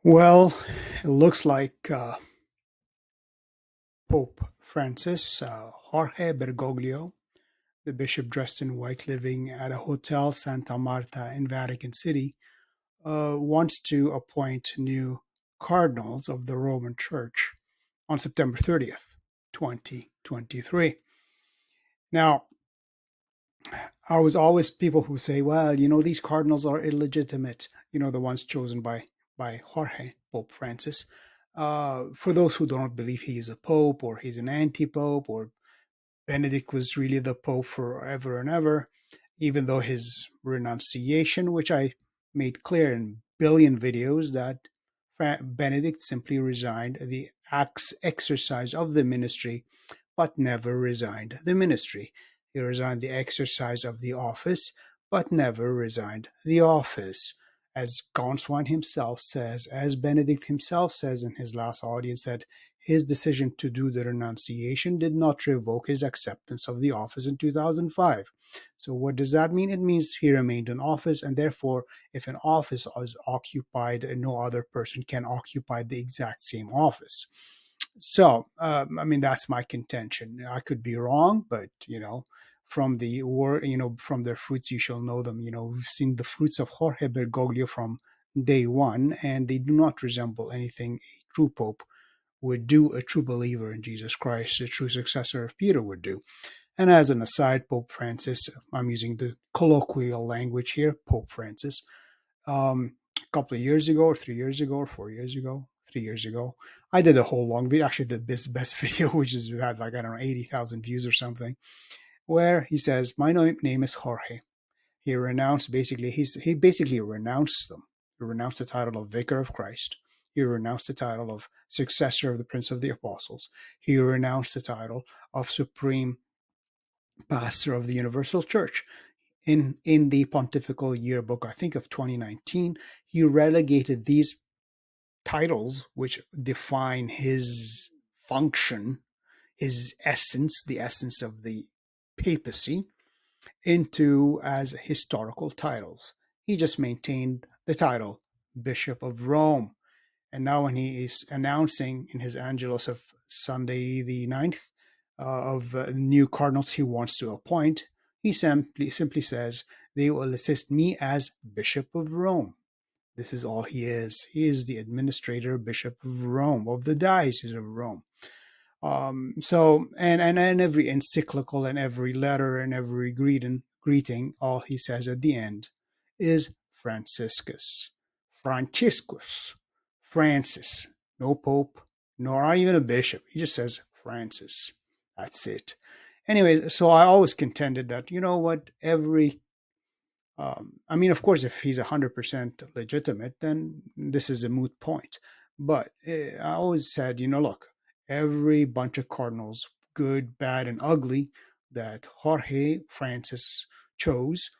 Well, it looks like Pope Francis, Jorge Bergoglio, the bishop dressed in white living at a Hotel Santa Marta in Vatican City, wants to appoint new cardinals of the Roman Church on September 30th, 2023. Now, I was always people who say, well, these cardinals are illegitimate, the ones chosen by Jorge, Pope Francis. For those who don't believe he is a pope or he's an anti-pope or Benedict was really the pope forever and ever, even though his renunciation, which I made clear in billion videos, that Benedict simply resigned the exercise of the ministry, but never resigned the ministry. He resigned the exercise of the office, but never resigned the office. As Gonswine himself says, as Benedict himself says in his last audience, that his decision to do the renunciation did not revoke his acceptance of the office in 2005. So, what does that mean? It means he remained in office, and therefore, if an office is occupied, no other person can occupy the exact same office. So, I mean, that's my contention. I could be wrong, but from the word, from their fruits you shall know them. We've seen the fruits of Jorge Bergoglio from day one, and they do not resemble anything a true pope would do, a true believer in Jesus Christ, a true successor of Peter would do. And as an aside, Pope Francis, I'm using the colloquial language here, Pope Francis, a couple of years ago, or 3 years ago, or 4 years ago, 3 years ago, I did a whole long video, actually the best video, which is had like, I don't know, 80,000 views or something, where he says, my name is Jorge. He renounced, he basically renounced them. He renounced the title of Vicar of Christ. He renounced the title of successor of the Prince of the Apostles. He renounced the title of Supreme Pastor of the Universal Church. In the Pontifical Yearbook, I think of 2019, he relegated these titles, which define his function, his essence, the essence of the papacy, into as historical titles. He just maintained the title Bishop of Rome. And now, when he is announcing in his Angelus of Sunday the 9th of new cardinals he wants to appoint, he simply says, they will assist me as Bishop of Rome. This is all he is. He is the administrator bishop of Rome, of the Diocese of Rome. And every encyclical and every letter and every greeting, all he says at the end is Franciscus, Francis. No pope, nor not even a bishop. He just says Francis. That's it. Anyway, so I always contended that, what, I mean, of course, if he's 100% legitimate, then this is a moot point. But I always said, look, every bunch of cardinals, good, bad, and ugly, that Jorge Francis chose,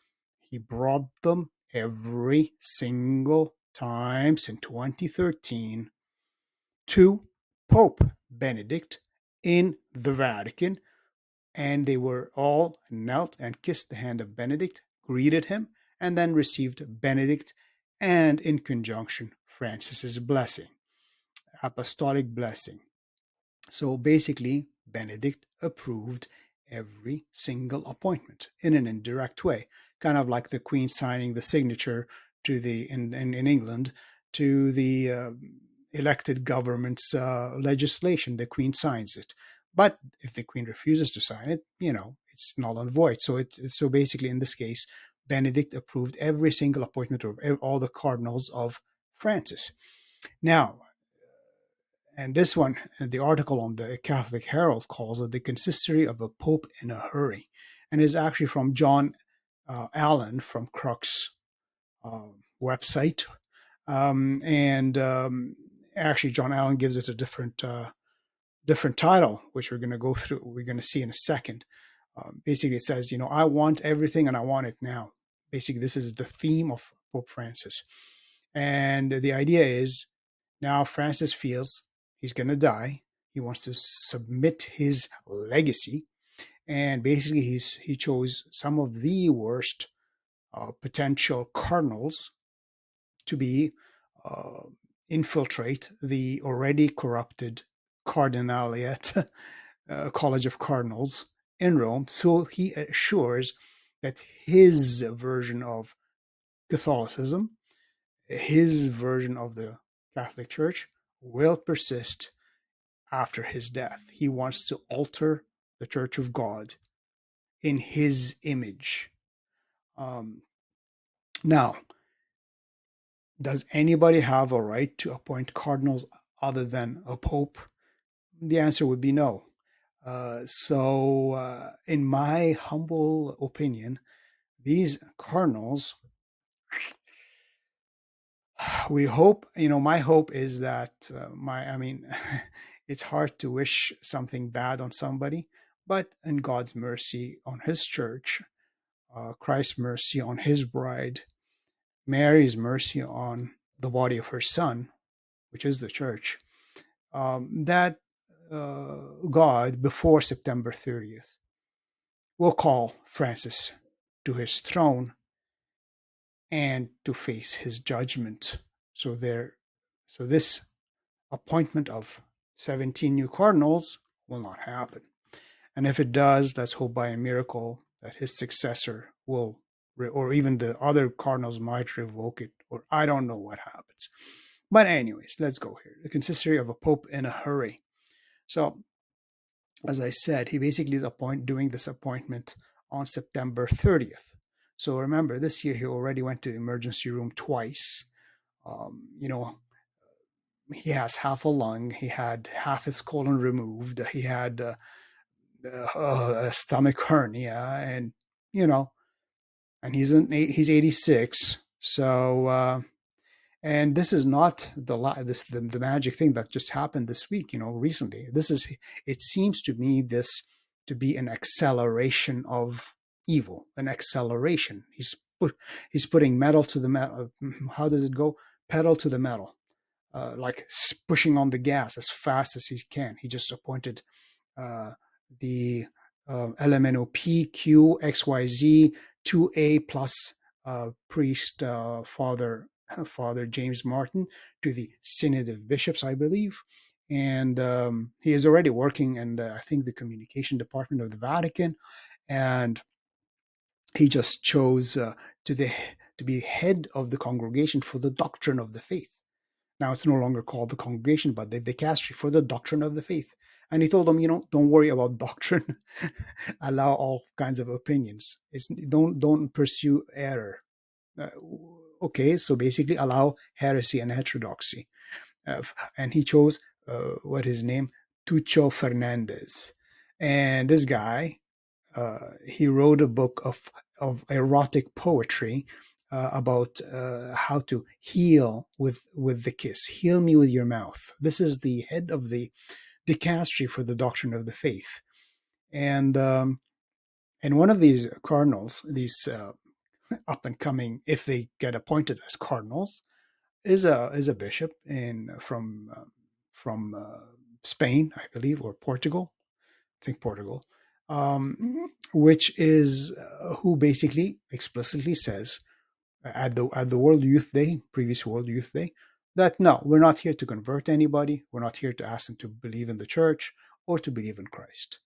he brought them every single time since 2013 to Pope Benedict in the Vatican, and they were all knelt and kissed the hand of Benedict, greeted him, and then received Benedict and, in conjunction, Francis's blessing, apostolic blessing. So basically, Benedict approved every single appointment in an indirect way, kind of like the Queen signing the signature to in England to the elected government's legislation. The Queen signs it. But if the Queen refuses to sign it, it's null and void. So basically, in this case, Benedict approved every single appointment of all the cardinals of Francis. Now, and this one, the article on the Catholic Herald calls it the consistory of a pope in a hurry, and is actually from John Allen from Crux website. And actually, John Allen gives it a different title, which we're going to go through. We're going to see in a second. Basically, it says, I want everything and I want it now. Basically, this is the theme of Pope Francis. And the idea is, now Francis feels he's going to die. He wants to submit his legacy. And basically, he chose some of the worst potential cardinals to be infiltrate the already corrupted cardinaliate, College of Cardinals in Rome. So he assures that his version of Catholicism, his version of the Catholic Church, will persist after his death. He wants to alter the Church of God in his image. Um, Now, does anybody have a right to appoint cardinals other than a pope? The answer would be no. In my humble opinion, these cardinals, we hope, my hope is that it's hard to wish something bad on somebody, but in God's mercy on his church, Christ's mercy on his bride, Mary's mercy on the body of her son, which is the church, that God, before September 30th, will call Francis to his throne and to face his judgment. So this appointment of 17 new cardinals will not happen. And if it does, let's hope by a miracle that his successor will, or even the other cardinals might revoke it, or I don't know what happens. But anyways, let's go here. The consistory of a pope in a hurry. So, as I said, he basically is doing this appointment on September 30th. So remember, this year he already went to the emergency room twice. Um, you know, he has half a lung. He had half his colon removed. He had a stomach hernia, and you know, and he's 86. So and this is not the magic thing that just happened this week, recently. It seems to me this to be an acceleration of evil, an acceleration. He's putting metal to the metal. How does it go? Pedal to the metal, like pushing on the gas as fast as he can. He just appointed the LMNOP 2A plus priest Father James Martin to the Synod of Bishops, I believe. And he is already working in, I think, the communication department of the Vatican. And he just chose to be head of the congregation for the doctrine of the faith. Now it's no longer called the congregation, but the dicastery for the doctrine of the faith. And he told them, don't worry about doctrine. Allow all kinds of opinions. Don't pursue error. Okay, so basically allow heresy and heterodoxy. And he chose what his name, Tucho Fernandez. And this guy, he wrote a book of erotic poetry about how to heal with the kiss. Heal me with your mouth. This is the head of the dicastery for the doctrine of the faith. And one of these cardinals, these up and coming, if they get appointed as cardinals, is a bishop from Spain, I believe, or Portugal. I think Portugal, which is who basically explicitly says at the World Youth Day, previous World Youth Day, that no, we're not here to convert anybody. We're not here to ask them to believe in the church or to believe in Christ.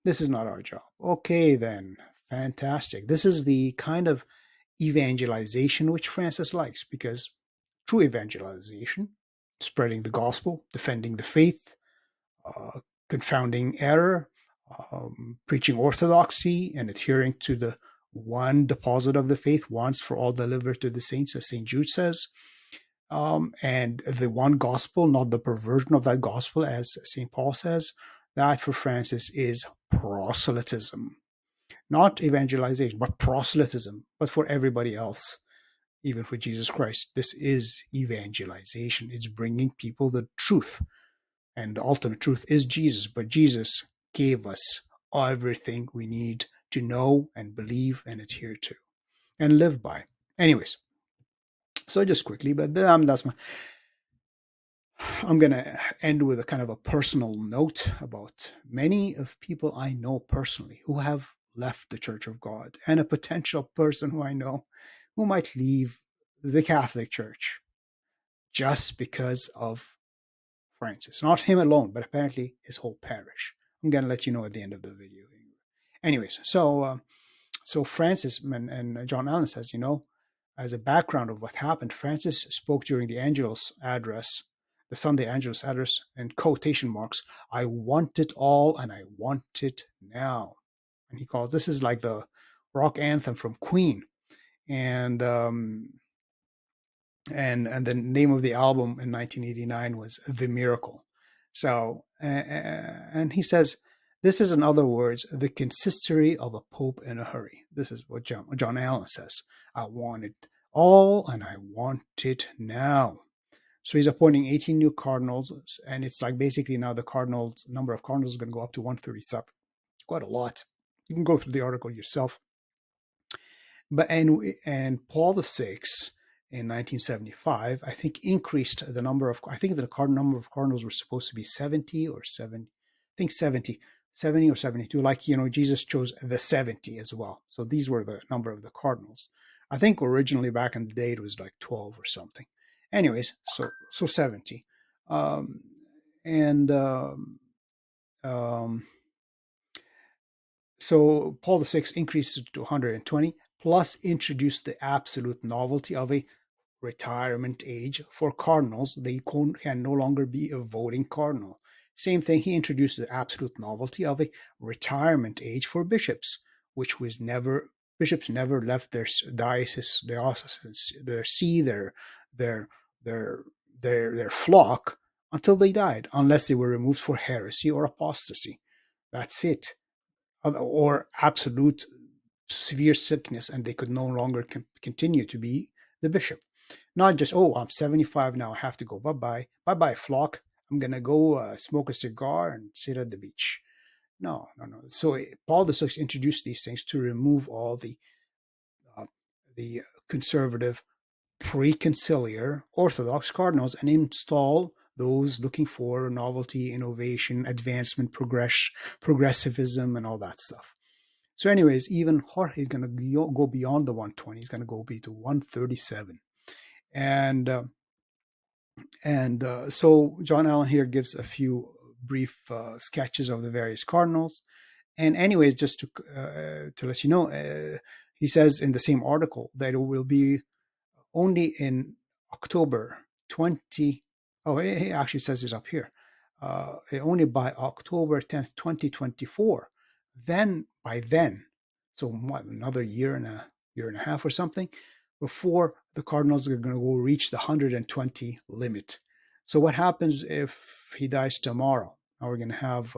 This is not our job. Okay, then, fantastic. This is the kind of evangelization which Francis likes, because true evangelization, spreading the gospel, defending the faith, confounding error, preaching orthodoxy, and adhering to the one deposit of the faith, once for all delivered to the saints, as St. Jude says, and the one gospel, not the perversion of that gospel, as St. Paul says. That for Francis is proselytism. Not evangelization, but proselytism. But for everybody else, even for Jesus Christ, this is evangelization. It's bringing people the truth. And the ultimate truth is Jesus. But Jesus gave us everything we need to know and believe and adhere to and live by. Anyways, so just quickly, but I'm going to end with a kind of a personal note about many of people I know personally who have left the Church of God, and a potential person who I know who might leave the Catholic Church. just because of Francis. Not him alone, but apparently his whole parish. I'm going to let you know at the end of the video. Anyways, so Francis and John Allen says, as a background of what happened, Francis spoke during the Angelus address, the Sunday Angelus address, in quotation marks, "I want it all and I want it now." And he calls this is like the rock anthem from Queen. And and the name of the album in 1989 was The Miracle. So and he says, this is, in other words, the consistory of a pope in a hurry. This is what John Allen says. I want it all and I want it now. So he's appointing 18 new cardinals, and it's like basically now the number of cardinals is going to go up to 137. Quite a lot. You can go through the article yourself. But and Paul VI in 1975, I think, increased the number of, I think the number of cardinals were supposed to be 70 or 7, I think 70 or 72. Like, Jesus chose the 70 as well. So these were the number of the cardinals. I think originally back in the day it was like 12 or something. Anyways, so 70. So Paul VI increased it to 120, plus introduced the absolute novelty of a retirement age for cardinals. They can no longer be a voting cardinal. Same thing, he introduced the absolute novelty of a retirement age for bishops, which was bishops never left their diocese, their see, their flock until they died, unless they were removed for heresy or apostasy. That's it. Or absolute severe sickness, and they could no longer continue to be the bishop. Not just, I'm 75 now, I have to go. Bye-bye, flock. I'm going to go smoke a cigar and sit at the beach. No. So Paul VI introduced these things to remove all the conservative, pre-conciliar Orthodox cardinals and install those looking for novelty, innovation, advancement, progressivism, and all that stuff. So anyways, even Jorge is going to go beyond the 120. He's going to go to 137. And so John Allen here gives a few brief sketches of the various cardinals. And anyways, just to let you know, he says in the same article that it will be only in October 20. Oh, he actually says this up here. Only by October 10th, 2024. By then, so what, another year and a half or something, before the Cardinals are going to go reach the 120 limit. So what happens if he dies tomorrow? Now we're going to have,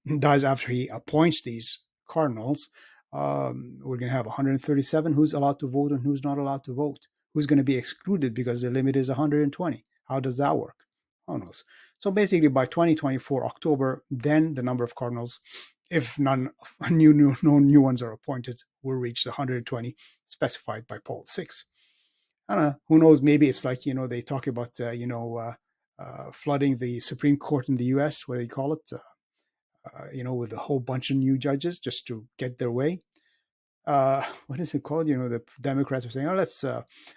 he dies after he appoints these Cardinals. We're going to have 137 who's allowed to vote and who's not allowed to vote. Who's going to be excluded because the limit is 120? How does that work? Who knows? So basically by 2024 October, then the number of Cardinals, if no new ones are appointed, will reach the 120 specified by Paul VI. I don't know. Who knows? Maybe it's like, they talk about, flooding the Supreme Court in the U.S., what do you call it? With a whole bunch of new judges just to get their way. What is it called? The Democrats are saying, let's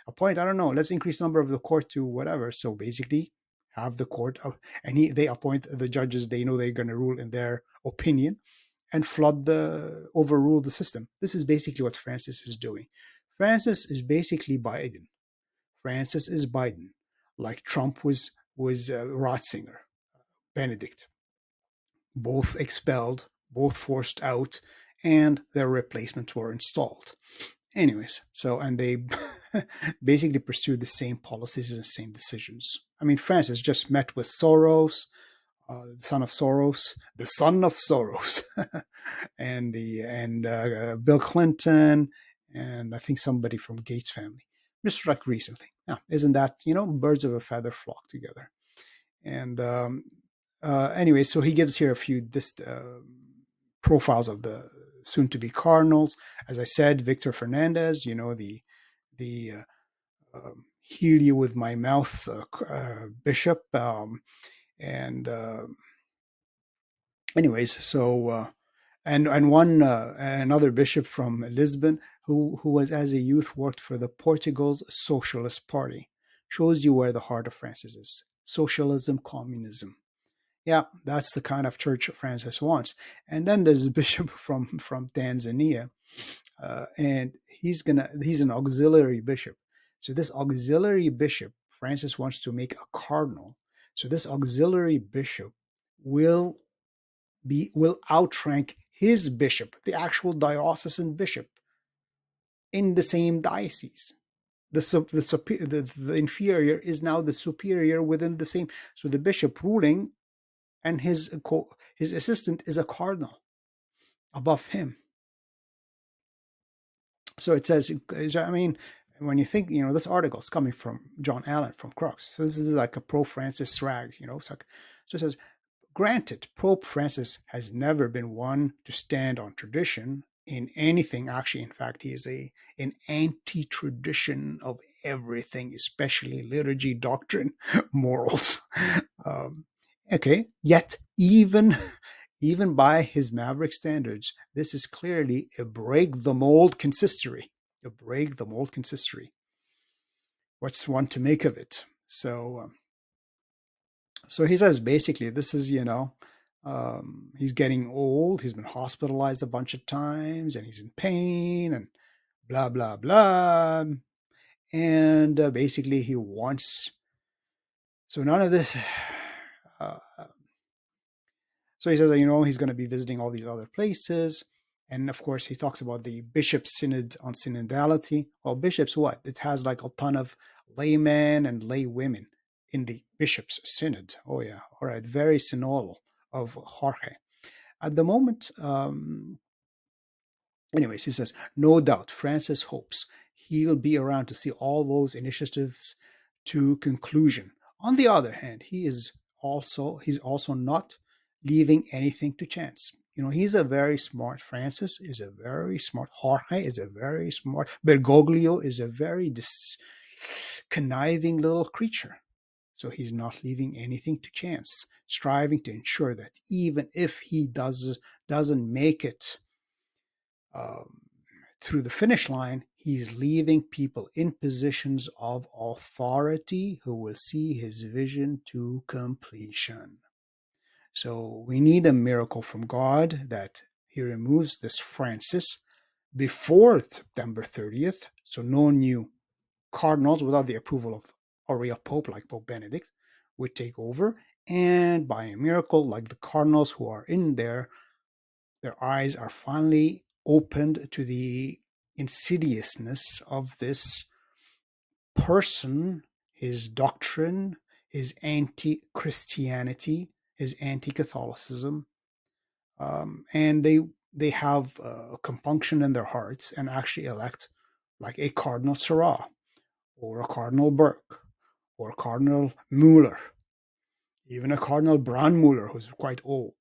appoint, I don't know, let's increase the number of the court to whatever. So basically have the court, and they appoint the judges they know they're going to rule in their opinion and overrule the system. This is basically what Francis is doing. Francis is basically Biden. Francis is Biden, like Trump was Ratzinger, Benedict. Both expelled, both forced out, and their replacements were installed. Anyways, and they basically pursued the same policies and the same decisions. I mean, Francis just met with Soros, the son of Soros, and Bill Clinton, and I think somebody from Gates' family, just like recently. Now, isn't that, birds of a feather flock together? And anyway, so he gives here a few profiles of the soon-to-be cardinals. As I said, Victor Fernandez, the heal you with my mouth bishop, anyways, so and one another bishop from Lisbon who was as a youth worked for the Portugal's Socialist Party. Shows you where the heart of Francis is. Socialism, communism. Yeah, that's the kind of church Francis wants. And then there's a bishop from Tanzania, and he's an auxiliary bishop. So this auxiliary bishop, Francis wants to make a cardinal. So this auxiliary bishop will will outrank his bishop, the actual diocesan bishop, in the same diocese. The inferior is now the superior within the same. So the bishop ruling and his assistant is a cardinal above him. So it says, I mean, when you think, this article is coming from John Allen from Crux. So this is like a pro Francis rag, so it says, granted, Pope Francis has never been one to stand on tradition in anything. Actually, in fact, he is an anti-tradition of everything, especially liturgy, doctrine, morals. Okay, yet even by his maverick standards, this is clearly a break the mold consistory. A break the mold consistory. What's one to make of it? So he says basically this is, he's getting old. He's been hospitalized a bunch of times and he's in pain and blah, blah, blah. And basically he wants, so none of this, so he says, he's going to be visiting all these other places. And of course, he talks about the bishop's synod on synodality. Well, bishops, what? It has like a ton of laymen and lay women in the bishop's synod. Oh, yeah. All right. Very synodal of Jorge. At the moment, anyways, he says, no doubt Francis hopes he'll be around to see all those initiatives to conclusion. On the other hand, he's also not leaving anything to chance. He's a very smart, Francis is a very smart, Jorge is a very smart, Bergoglio is a very conniving little creature. So he's not leaving anything to chance, striving to ensure that even if he doesn't make it through the finish line, he's leaving people in positions of authority who will see his vision to completion. So we need a miracle from God that he removes this Francis before September 30th. So no new cardinals without the approval of a real pope like Pope Benedict would take over. And by a miracle, like the cardinals who are in there, their eyes are finally opened to the insidiousness of this person, his doctrine, his anti-Christianity, his anti-Catholicism, and they have compunction in their hearts and actually elect like a Cardinal Sarah or a Cardinal Burke or a Cardinal Mueller, even a Cardinal Brandmuller who's quite old,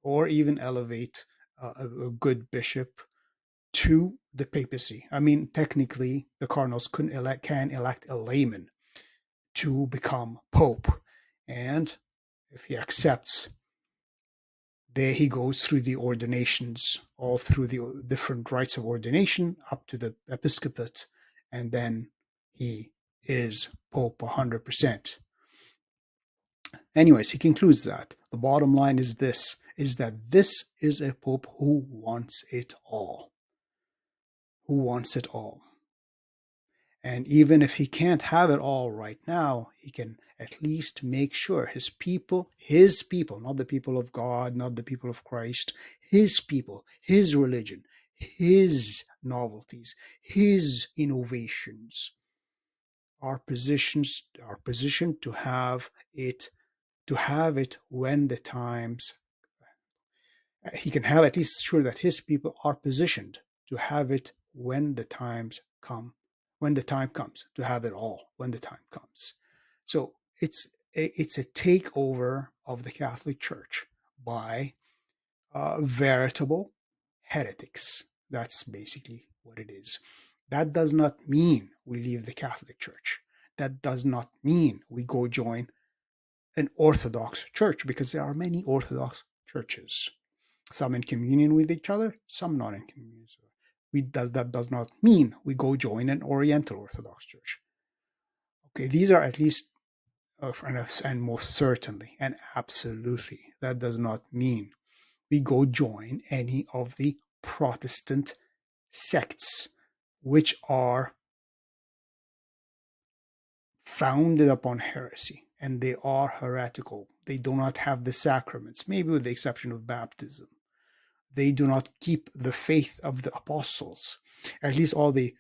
or even elevate a good bishop to the papacy. I mean, technically, the cardinals can elect a layman to become pope, and if he accepts, there he goes through the ordinations, all through the different rites of ordination up to the episcopate, and then he is pope 100%. Anyways, he concludes that the bottom line is that this is a pope who wants it all. Who wants it all. And even if he can't have it all right now, he can at least make sure his people, not the people of God, not the people of Christ, his people, his religion, his novelties, his innovations are positioned to have it when the times, he can have at least sure that his people are positioned to have it when the time comes to have it all when the time comes. So it's a takeover of the Catholic Church by veritable heretics. That's basically what it is. That does not mean we leave the Catholic Church. That does not mean we go join an Orthodox church, because there are many Orthodox churches, some in communion with each other, some not in communion. That does not mean we go join an Oriental Orthodox church. Okay, these are at least, and most certainly and absolutely, that does not mean we go join any of the Protestant sects, which are founded upon heresy, and they are heretical. They do not have the sacraments, maybe with the exception of baptism. They do not keep the faith of the apostles. At least all the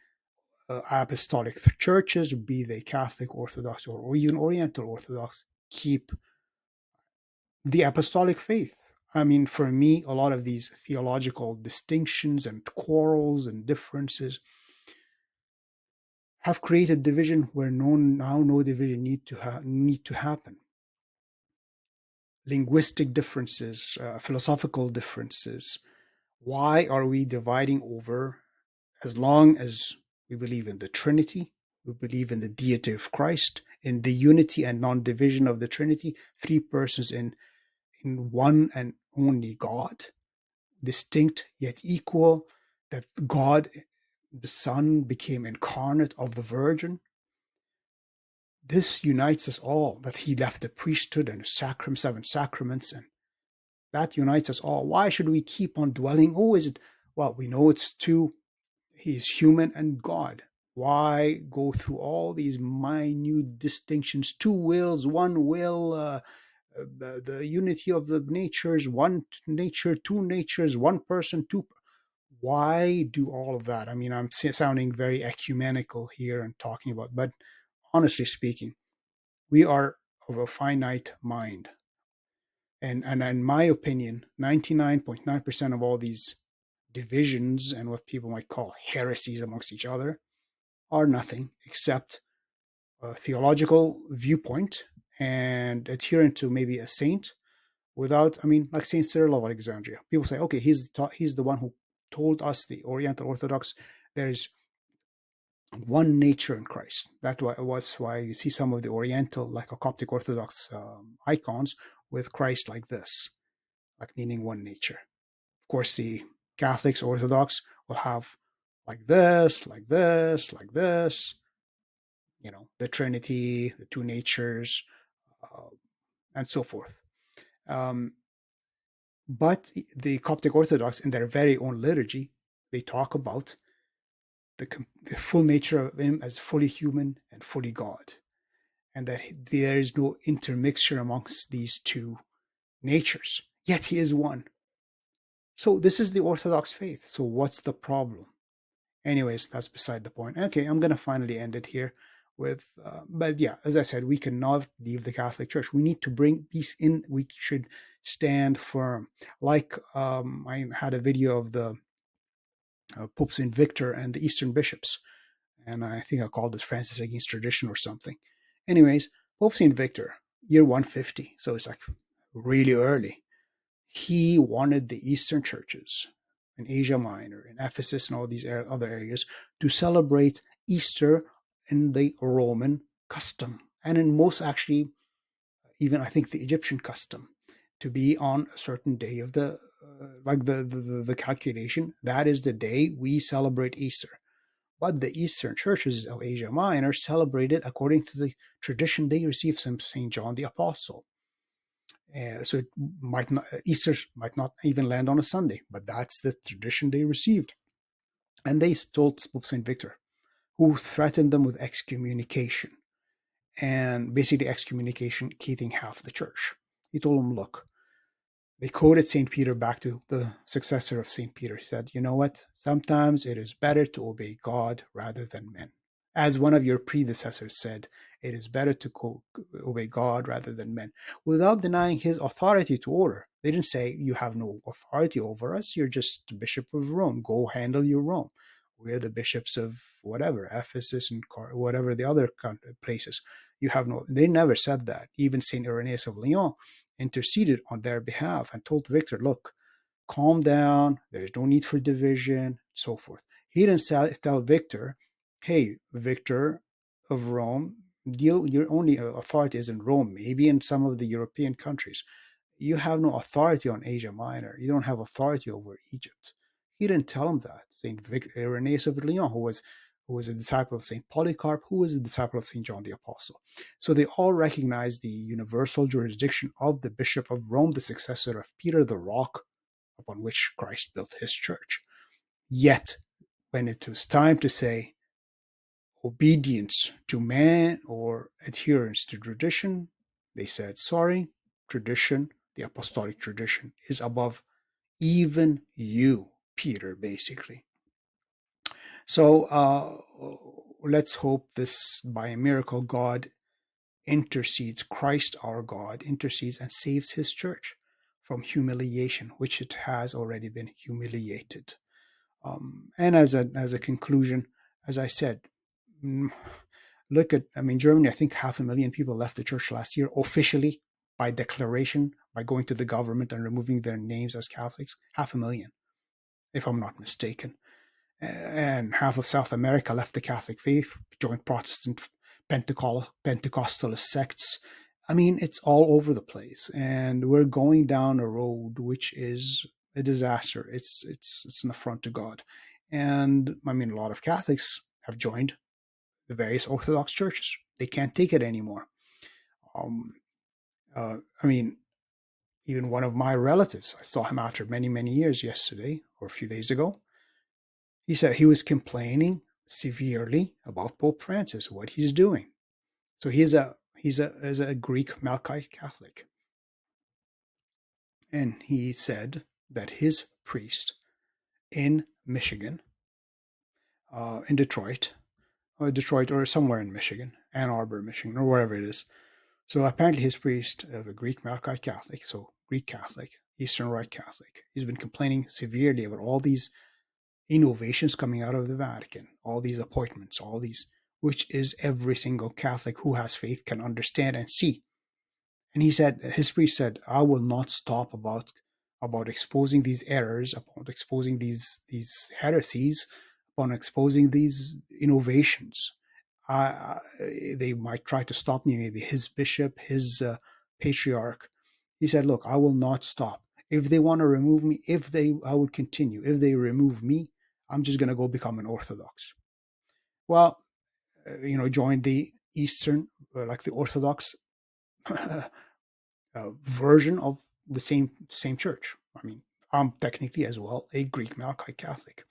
apostolic churches, be they Catholic, Orthodox, or even Oriental Orthodox, keep the apostolic faith. I mean, for me, a lot of these theological distinctions and quarrels and differences have created division where no division need to happen. Linguistic differences, philosophical differences. Why are we dividing over, as long as we believe in the Trinity, we believe in the deity of Christ, in the unity and non-division of the Trinity, three persons in one and only God, distinct yet equal, that God, the Son, became incarnate of the Virgin. This unites us all, that he left the priesthood and seven sacraments, and that unites us all. Why should we keep on dwelling? Oh, is it? Well, we know it's two. He's human and God. Why go through all these minute distinctions? Two wills, one will, the unity of the natures, one nature, two natures, one person, two. Why do all of that? I mean, I'm sounding very ecumenical here and talking about, but honestly speaking, we are of a finite mind. And in my opinion, 99.9% of all these divisions and what people might call heresies amongst each other are nothing except a theological viewpoint and adherent to maybe a saint without, I mean, like Saint Cyril of Alexandria. People say, okay, he's the one who told us, the Oriental Orthodox, there is one nature in Christ. That was why you see some of the Oriental, like a Coptic Orthodox icons with Christ like this, like meaning one nature. Of course, the Catholics, Orthodox will have like this, like this, like this, the Trinity, the two natures, uh, and so forth. Um, but the Coptic Orthodox, in their very own liturgy, they talk about the full nature of him as fully human and fully God, and that there is no intermixture amongst these two natures. Yet he is one. So this is the Orthodox faith. So what's the problem? Anyways, that's beside the point. Okay, I'm going to finally end it here with, but yeah, as I said, we cannot leave the Catholic Church. We need to bring peace in. We should stand firm. Like I had a video of the Pope Saint Victor and the Eastern bishops, and I think I called it Francis Against Tradition or something. Anyways, Pope Saint Victor, year 150, so it's like really early. He wanted the Eastern churches in Asia Minor, in Ephesus, and all these other areas to celebrate Easter in the Roman custom, and in most, actually, even I think the Egyptian custom, to be on a certain day of like the calculation. That is the day we celebrate Easter. But the Eastern churches of Asia Minor celebrated according to the tradition they received from St. John the Apostle. So it might not, Easter might not even land on a Sunday, but that's the tradition they received. And they told Pope St. Victor, who threatened them with excommunication, and basically excommunicating half the church. He told them, look, they quoted St. Peter back to the successor of St. Peter. He said, you know what? Sometimes it is better to obey God rather than men. As one of your predecessors said, it is better to obey God rather than men, without denying his authority to order. They didn't say, you have no authority over us. You're just the Bishop of Rome. Go handle your Rome. We're the bishops of whatever, Ephesus and whatever the other places. You have no, they never said that. Even St. Irenaeus of Lyon interceded on their behalf and told Victor, look, calm down. There is no need for division, so forth. He didn't tell Victor, hey, Victor of Rome, your only authority is in Rome, maybe in some of the European countries. You have no authority on Asia Minor. You don't have authority over Egypt. He didn't tell him that. St. Irenaeus of Lyon, who was who was a disciple of St. Polycarp, who was a disciple of St. John the Apostle. So they all recognized the universal jurisdiction of the Bishop of Rome, the successor of Peter, the rock upon which Christ built his church. Yet, when it was time to say obedience to man or adherence to tradition, they said, sorry, tradition, the apostolic tradition, is above even you, Peter, basically. So let's hope this, by a miracle, God intercedes, Christ our God intercedes and saves his church from humiliation, which it has already been humiliated. And as a conclusion, as I said, mm, look at, I mean, Germany, I think 500,000 people left the church last year officially by declaration, by going to the government and removing their names as Catholics. 500,000, if I'm not mistaken. And half of South America left the Catholic faith, joined Protestant Pentecostalist sects. I mean, it's all over the place, and we're going down a road which is a disaster. It's an affront to God, and I mean, a lot of Catholics have joined the various Orthodox churches. They can't take it anymore. Um, I mean, even one of my relatives, I saw him after many years yesterday or a few days ago. He said he was complaining severely about Pope Francis, what he's doing. So he's a Greek Melkite Catholic, and he said that his priest in Michigan, in Detroit or somewhere in Michigan, Ann Arbor, Michigan, or wherever it is. So apparently his priest, a Greek Melkite Catholic, so Greek Catholic, Eastern Rite Catholic, he's been complaining severely about all these innovations coming out of the Vatican, all these appointments, all these, which is every single Catholic who has faith can understand and see. And he said, his priest said, I will not stop about exposing these errors, about exposing these heresies, upon exposing these innovations. They might try to stop me, maybe his bishop, his patriarch. He said, look, I will not stop. If they want to remove me, I would continue. If they remove me, I'm just going to go become an Orthodox. Well, join the Eastern, like the Orthodox version of the same church. I mean, I'm technically as well a Greek Melkite Catholic.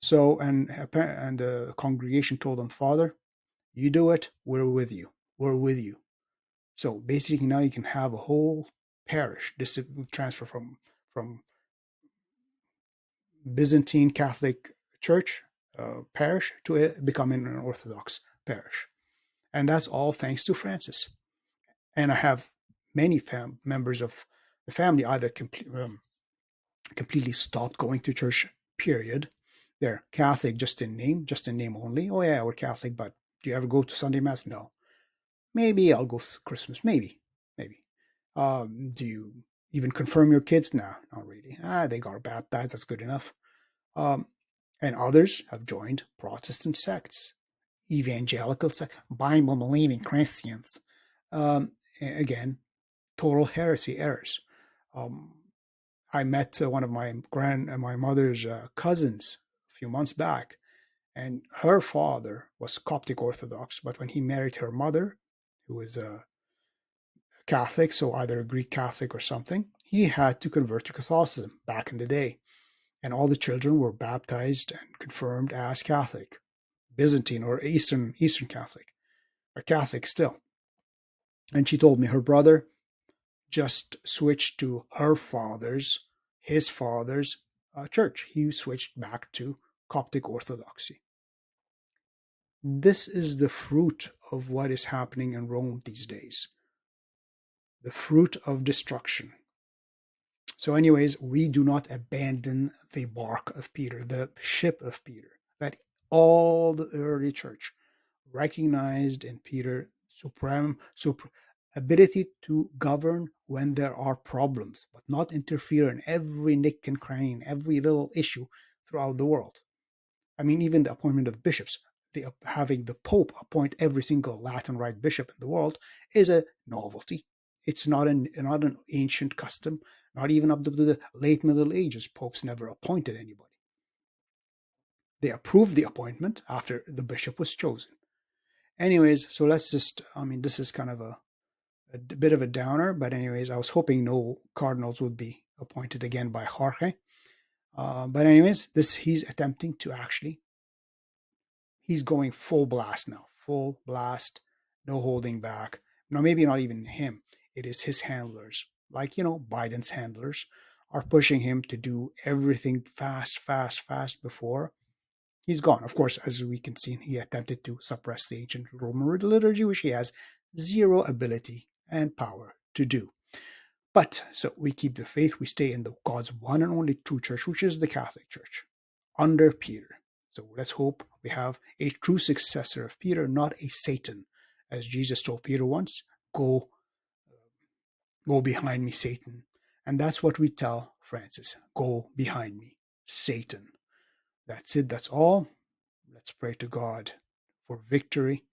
So, and the congregation told him, Father, you do it, we're with you. We're with you. So basically now you can have a whole parish transfer from Byzantine Catholic Church parish to becoming an Orthodox parish. And that's all thanks to Francis. And I have many members of the family either completely stopped going to church, period. They're Catholic just in name only. Oh yeah, we're Catholic, but do you ever go to Sunday Mass? No. Maybe I'll go Christmas. Maybe. Do you even confirm your kids? No, not really. They got baptized. That's good enough. Um, and others have joined Protestant sects, evangelical sects, Bible believing Christians. Again, total heresy errors. Um, I met one of my mother's cousins a few months back, and her father was Coptic Orthodox, but when he married her mother, who was a Catholic, so either a Greek Catholic or something, he had to convert to Catholicism back in the day, and all the children were baptized and confirmed as Catholic, Byzantine or Eastern Catholic, or Catholic still. And she told me her brother just switched to his father's church. He switched back to Coptic Orthodoxy. This is the fruit of what is happening in Rome these days. The fruit of destruction. So anyways, we do not abandon the bark of Peter, the ship of Peter, that all the early church recognized in Peter supreme ability to govern when there are problems, but not interfere in every nick and cranny, in every little issue throughout the world. I mean, even the appointment of bishops, having the Pope appoint every single Latin Rite bishop in the world is a novelty. It's not an ancient custom, not even up to the late Middle Ages. Popes never appointed anybody. They approved the appointment after the bishop was chosen. Anyways, so let's just, I mean, this is kind of a bit of a downer, but anyways, I was hoping no cardinals would be appointed again by Jorge. But anyways, he's attempting to actually, he's going full blast now, full blast, no holding back. No, maybe not even him. It is his handlers, like, Biden's handlers are pushing him to do everything fast, fast, fast before he's gone. Of course, as we can see, he attempted to suppress the ancient Roman liturgy, which he has zero ability and power to do. But so we keep the faith, we stay in the God's one and only true church, which is the Catholic Church, under Peter. So let's hope we have a true successor of Peter, not a Satan. As Jesus told Peter once, go, go behind me, Satan. And that's what we tell Francis. Go behind me, Satan. That's it, that's all. Let's pray to God for victory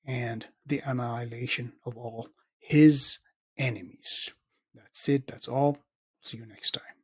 and the annihilation of all his enemies. That's it. That's all. See you next time.